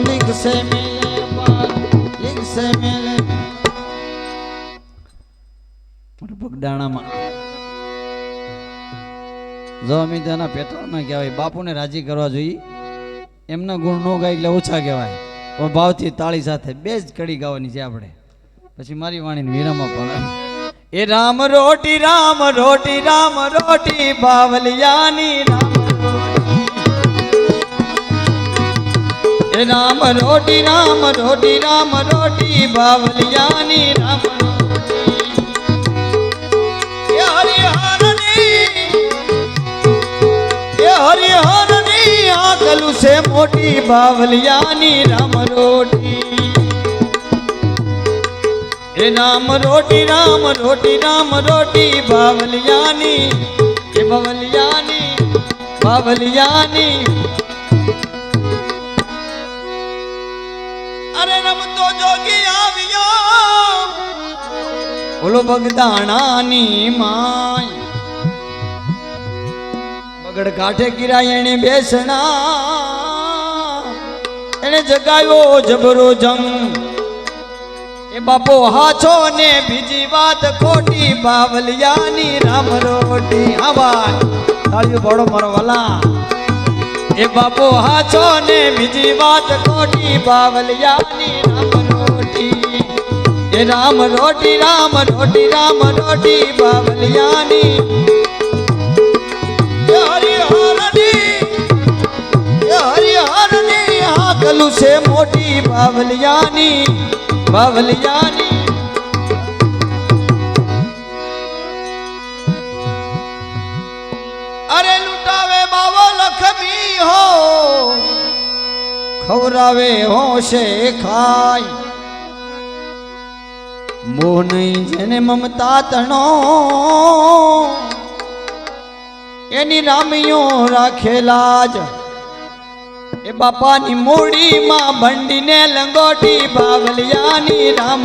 लिखसे मिले लिखसे मिले બગડાણામાં જો અમે તેના પેટ્રોલમાં કહેવાય બાપુને રાજી કરવા જોઈએ એમના ગુણ નો ગાય એટલે ઓછા કહેવાય પણ ભાવથી તાળી સાથે બે જ કડી ગાવાની છે આપણે પછી મારી વાણીને વિરામમાં પણ એ રામ રોટી બાવલિયાની રામ રોટી બાવલિયાની રામ હરિહરની આકલું છે મોટી બાવલિયાની રામ રોટી એ રામ રોટી બાવલિયાની એ બાવલિયાની અરે રમતો જોગી આવ્યો બોલો બગદાણાની માય બગડ કાંઠે ગિરાય એને બેસણા એને જગાયો જબરો જંગ એ બાપો હાચો ને બીજી વાત ખોટી બાવલિયાની રામ રોટી હા ભાઈ તાળીઓ પાડો મારો વાલા એ બાપો હાચો ને બીજી વાત ખોટી બાવલિયાની રામ રોટી એ રામ રોટી બાવલિયાની હરિહરની હાકલું છે મોટી બાવલિયાની અરે લૂટાવે બાવો લખમી હો ખવરાવે હોશે ખાય મોહ નહીં જેને મમતા તણો એની રામીઓ રાખેલા જ એ બાપાની મૂડીમાં ભંડીને લંગોટી બાવલિયાની રામ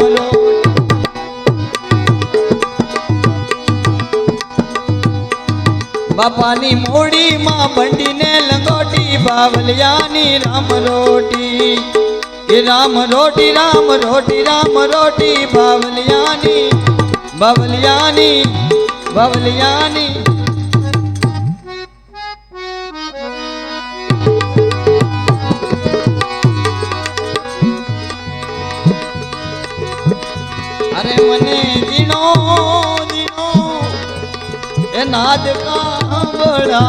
બાપાની મૂડીમાં ભંડીને લંગોટી બાવલિયાની રામ રોટી એ રામ રોટી બાવલિયાની અરે મને જીણો એ નાદ કાંબળાઈ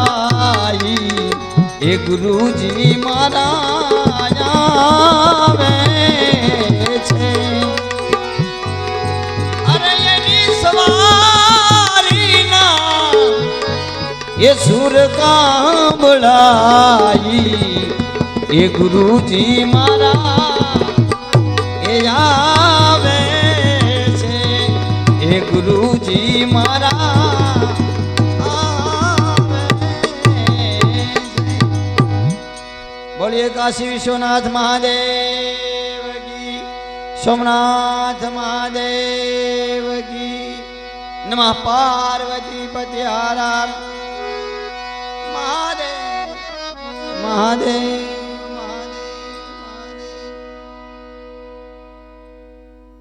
એ ગુરુજી મારા આવે છે અરે એની સવારીના એ સુર કાંબળાઈ એ ગુરુજી મારા એ આવે એ ગુરુજી મારા બોલીએ કાશી વિશ્વનાથ મહાદેવ કી સોમનાથ મહાદેવ કી નમઃ પાર્વતી પતિ હર મહાદેવ